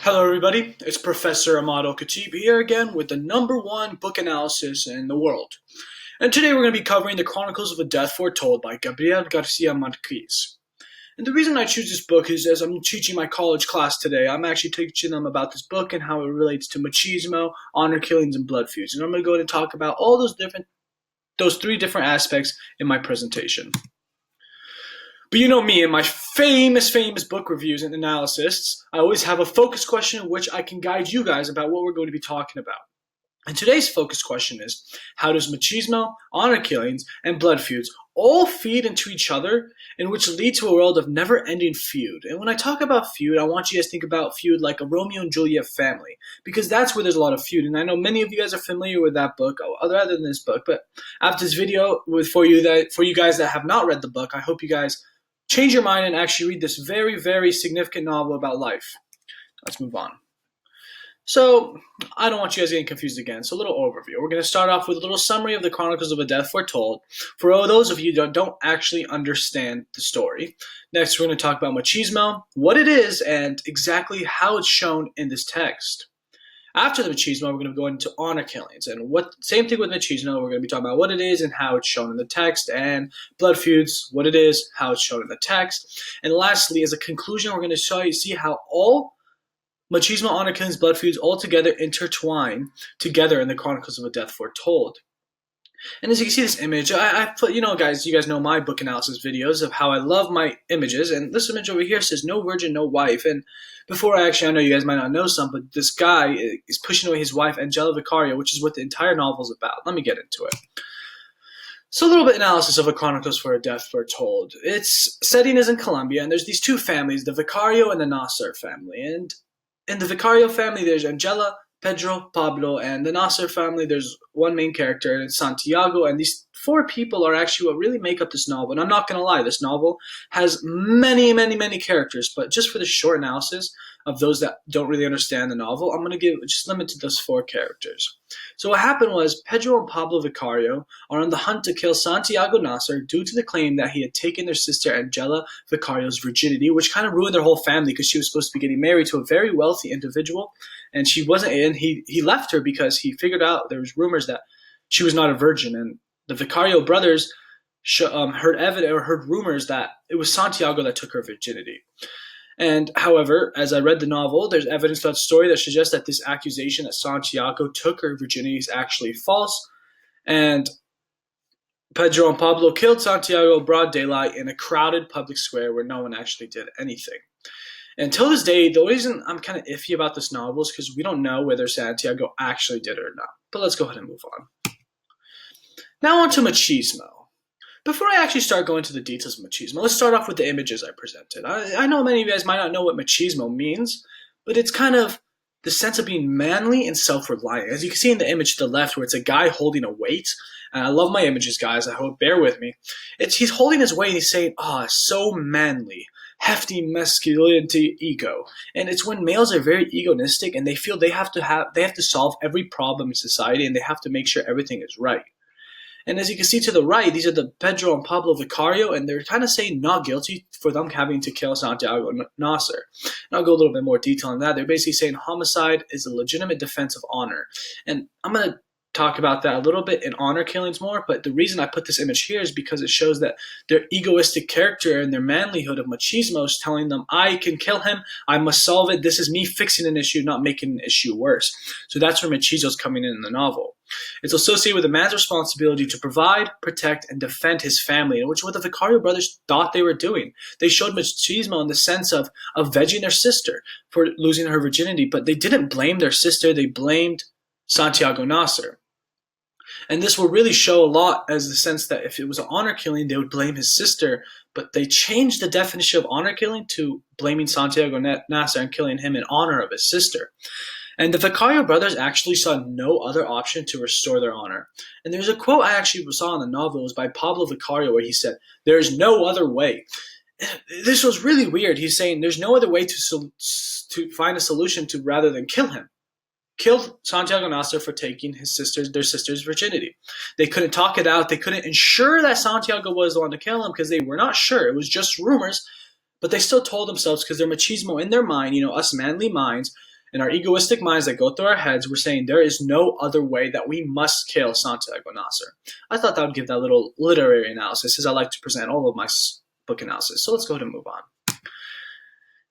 Hello everybody, it's Professor Amado Khatib here again with the #1 book analysis in the world. And today we're going to be covering the Chronicles of a Death Foretold by Gabriel Garcia Marquez. And the reason I choose this book is as I'm teaching my college class today, I'm actually teaching them about this book and how it relates to machismo, honor killings, and blood feuds. And I'm going to go and talk about all those three different aspects in my presentation. But you know me and my famous book reviews and analysis, I always have a focus question in which I can guide you guys about what we're going to be talking about. And today's focus question is, how does machismo, honor killings, and blood feuds all feed into each other, in which lead to a world of never-ending feud? And when I talk about feud, I want you guys to think about feud like a Romeo and Juliet family, because that's where there's a lot of feud. And I know many of you guys are familiar with that book, other than this book. But after this video, for you guys that have not read the book, I hope you guys change your mind and actually read this very significant novel about life. Let's move on. So, I don't want you guys getting confused again, so a little overview. We're going to start off with a little summary of the Chronicles of a Death Foretold, for all those of you that don't actually understand the story. Next, we're going to talk about machismo, what it is, and exactly how it's shown in this text. After the machismo, we're going to go into honor killings, and same thing with machismo. We're going to be talking about what it is and how it's shown in the text, and blood feuds, what it is, how it's shown in the text, and lastly, as a conclusion, we're going to see how all machismo, honor killings, blood feuds all together intertwine together in the Chronicles of a Death Foretold. And as you can see this image, I put, you guys know my book analysis videos of how I love my images, and this image over here says no virgin, no wife. And before I know you guys might not know some, but this guy is pushing away his wife, Angela Vicario, which is what the entire novel is about. Let me get into it. So a little bit analysis of a Chronicles for a Death Foretold. Its setting is in Colombia, and there's these two families, the Vicario and the Nasser family. And in the Vicario family, there's Angela, Pedro, Pablo, and the Nasser family, there's one main character, and it's Santiago, and these four people are actually what really make up this novel. And I'm not going to lie, this novel has many characters, but just for the short analysis of those that don't really understand the novel, I'm going to just limit to those four characters. So what happened was Pedro and Pablo Vicario are on the hunt to kill Santiago Nasser due to the claim that he had taken their sister Angela Vicario's virginity, which kind of ruined their whole family because she was supposed to be getting married to a very wealthy individual, and she wasn't. And he left her because he figured out there was rumors that she was not a virgin, and the Vicario brothers heard rumors that it was Santiago that took her virginity. And however, as I read the novel, there's evidence throughout the story that suggests that this accusation that Santiago took her virginity is actually false. And Pedro and Pablo killed Santiago broad daylight in a crowded public square where no one actually did anything. Until this day, the reason I'm kind of iffy about this novel is because we don't know whether Santiago actually did it or not. But let's go ahead and move on. Now on to machismo. Before I actually start going into the details of machismo, let's start off with the images I presented. I know many of you guys might not know what machismo means, but it's kind of the sense of being manly and self-reliant. As you can see in the image to the left where it's a guy holding a weight, and I love my images, guys, I hope bear with me. He's holding his weight and he's saying, so manly, hefty masculinity ego. And it's when males are very egoistic and they feel they have to solve every problem in society and they have to make sure everything is right. And as you can see to the right, these are the Pedro and Pablo Vicario, and they're kind of saying not guilty for them having to kill Santiago Nasser. And I'll go a little bit more detail on that. They're basically saying homicide is a legitimate defense of honor. And I'm going to talk about that a little bit in honor killings more, but the reason I put this image here is because it shows that their egoistic character and their manlyhood of machismo is telling them, I can kill him, I must solve it, this is me fixing an issue, not making an issue worse. So that's where machismo is coming in the novel. It's associated with a man's responsibility to provide, protect, and defend his family, which is what the Vicario brothers thought they were doing. They showed machismo in the sense of avenging their sister for losing her virginity, but they didn't blame their sister, they blamed Santiago Nasser. And this will really show a lot as the sense that if it was an honor killing, they would blame his sister, but they changed the definition of honor killing to blaming Santiago Nasser and killing him in honor of his sister. And the Vicario brothers actually saw no other option to restore their honor. And there's a quote I actually saw in the novel, it was by Pablo Vicario, where he said, "There is no other way." This was really weird. He's saying there's no other way to find a solution to rather than kill him. Killed Santiago Nasser for taking their sister's virginity. They couldn't talk it out. They couldn't ensure that Santiago was the one to kill him because they were not sure. It was just rumors, but they still told themselves because their machismo in their mind, us manly minds, In our egoistic minds that go through our heads, we're saying there is no other way that we must kill Santiago Nasser. I thought that would give that little literary analysis, as I like to present all of my book analysis. So let's go ahead and move on.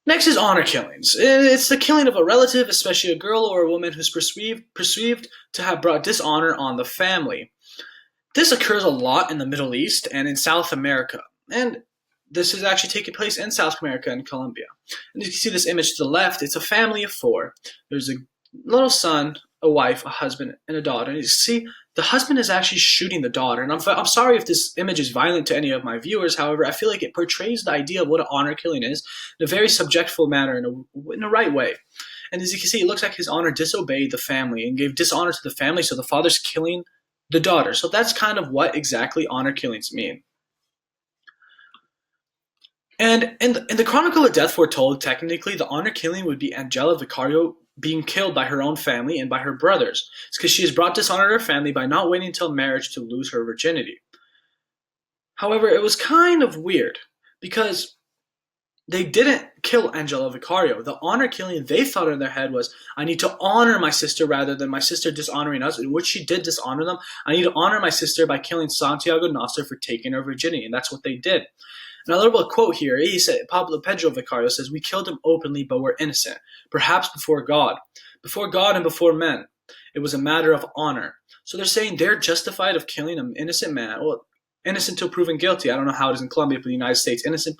Next is honor killings. It's the killing of a relative, especially a girl or a woman who's perceived to have brought dishonor on the family. This occurs a lot in the Middle East and in South America. And this is actually taking place in South America and Colombia. And you can see this image to the left. It's a family of 4. There's a little son, a wife, a husband, and a daughter. And you see the husband is actually shooting the daughter. And I'm sorry if this image is violent to any of my viewers. However, I feel like it portrays the idea of what an honor killing is in a very subjectful manner, in a right way. And as you can see, it looks like his honor disobeyed the family and gave dishonor to the family, so the father's killing the daughter. So that's kind of what exactly honor killings mean. And in the Chronicle of Death Foretold, technically, the honor killing would be Angela Vicario being killed by her own family and by her brothers. It's because she has brought dishonor to her family by not waiting until marriage to lose her virginity. However, it was kind of weird because they didn't kill Angela Vicario. The honor killing they thought in their head was, I need to honor my sister rather than my sister dishonoring us, in which she did dishonor them. I need to honor my sister by killing Santiago Nasser for taking her virginity, and that's what they did. And a little quote here, he said, Pedro Vicario says, we killed him openly, but we're innocent, perhaps before God and before men. It was a matter of honor. So they're saying they're justified of killing an innocent man. Well, innocent till proven guilty. I don't know how it is in Colombia, but the United States, innocent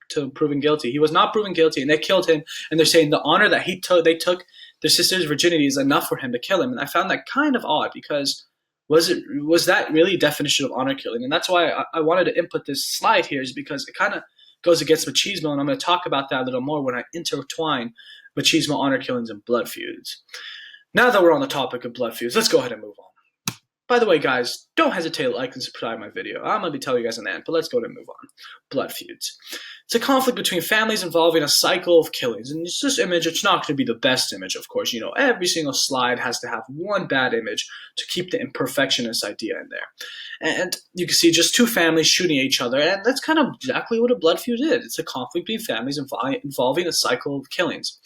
till proven guilty. He was not proven guilty, and they killed him. And they're saying the honor that they took their sister's virginity is enough for him to kill him. And I found that kind of odd because was that really a definition of honor killing? And that's why I wanted to input this slide here, is because it kind of goes against machismo, and I'm going to talk about that a little more when I intertwine machismo, honor killings, and blood feuds. Now that we're on the topic of blood feuds, let's go ahead and move on. By the way, guys, don't hesitate to like and subscribe to my video. I'm going to be telling you guys in the end, but let's go ahead and move on. Blood feuds. It's a conflict between families involving a cycle of killings. And this image, it's not going to be the best image, of course. You know, every single slide has to have one bad image to keep the imperfectionist idea in there. And you can see just 2 families shooting each other, and that's kind of exactly what a blood feud is. It's a conflict between families involving a cycle of killings.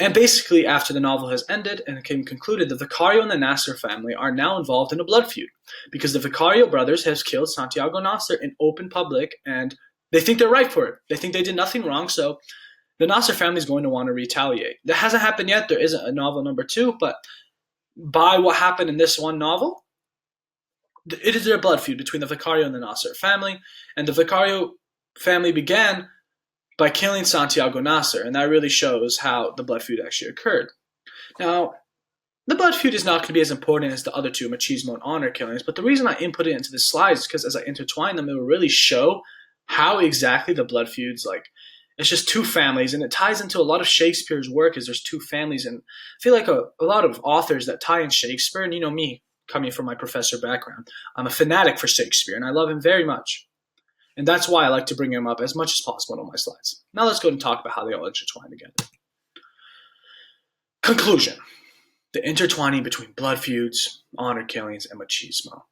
And basically, after the novel has ended and it became concluded, the Vicario and the Nasser family are now involved in a blood feud because the Vicario brothers have killed Santiago Nasser in open public, and they think they're right for it. They think they did nothing wrong, so the Nasser family is going to want to retaliate. That hasn't happened yet. There isn't a novel number 2, but by what happened in this one novel, it is a blood feud between the Vicario and the Nasser family, and the Vicario family began by killing Santiago Nasser, and that really shows how the blood feud actually occurred. Now, the blood feud is not going to be as important as the other 2, machismo and honor killings, but the reason I input it into this slide is because as I intertwine them, it will really show how exactly the blood feuds, like, it's just 2 families, and it ties into a lot of Shakespeare's work as there's 2 families, and I feel like a lot of authors that tie in Shakespeare, and you know me, coming from my professor background, I'm a fanatic for Shakespeare, and I love him very much. And that's why I like to bring him up as much as possible on my slides. Now let's go and talk about how they all intertwine together. Conclusion. The intertwining between blood feuds, honor killings, and machismo.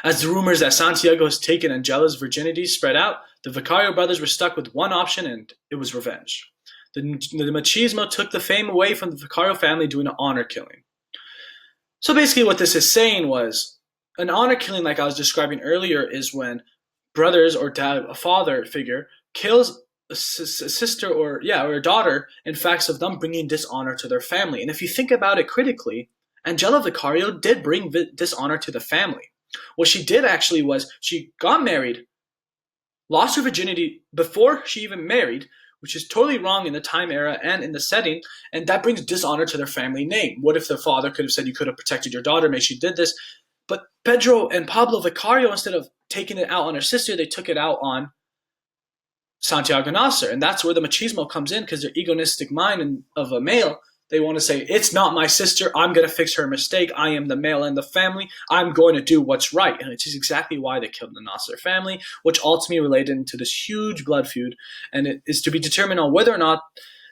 As the rumors that Santiago has taken Angela's virginity spread out, the Vicario brothers were stuck with one option, and it was revenge. The machismo took the fame away from the Vicario family doing an honor killing. So basically what this is saying was, an honor killing, like I was describing earlier, is when brothers or dad, a father figure, kills a sister or a daughter in facts of them bringing dishonor to their family. And if you think about it critically, Angela Vicario did bring dishonor to the family. What she did actually was she got married, lost her virginity before she even married, which is totally wrong in the time era and in the setting, and that brings dishonor to their family name. What if their father could have said, you could have protected your daughter, maybe she did this? But Pedro and Pablo Vicario, instead of taking it out on her sister, they took it out on Santiago Nasser. And that's where the machismo comes in, because their egoistic mind of a male, they want to say, it's not my sister, I'm going to fix her mistake, I am the male in the family, I'm going to do what's right. And it's just exactly why they killed the Nasser family, which ultimately related into this huge blood feud. And it is to be determined on whether or not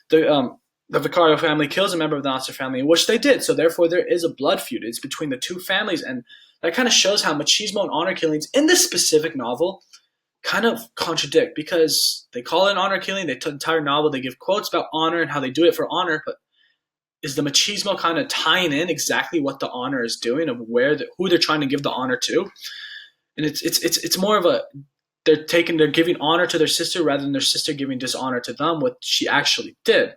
the Vicario family kills a member of the Nasser family, which they did. So therefore there is a blood feud. It's between the 2 families, and that kind of shows how machismo and honor killings in this specific novel kind of contradict, because they call it an honor killing. The entire novel, they give quotes about honor and how they do it for honor, but is the machismo kind of tying in exactly what the honor is doing, of who they're trying to give the honor to. And it's more of a, they're giving honor to their sister rather than their sister giving dishonor to them, what she actually did.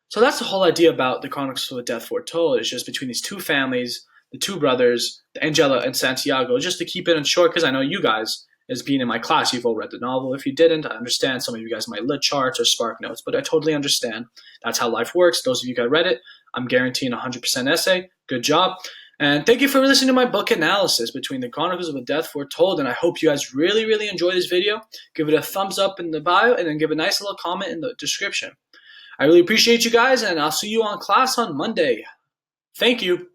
So that's the whole idea about the Chronicles of Death Foretold. It's just between these two families, the two brothers, Angela and Santiago. Just to keep it in short, because I know you guys, as being in my class, you've all read the novel. If you didn't, I understand. Some of you guys might lit charts or spark notes, but I totally understand. That's how life works. Those of you guys read it, I'm guaranteeing 100% essay. Good job. And thank you for listening to my book analysis between the Chronicles of a Death Foretold. And I hope you guys really, really enjoy this video. Give it a thumbs up in the bio and then give a nice little comment in the description. I really appreciate you guys, and I'll see you on class on Monday. Thank you.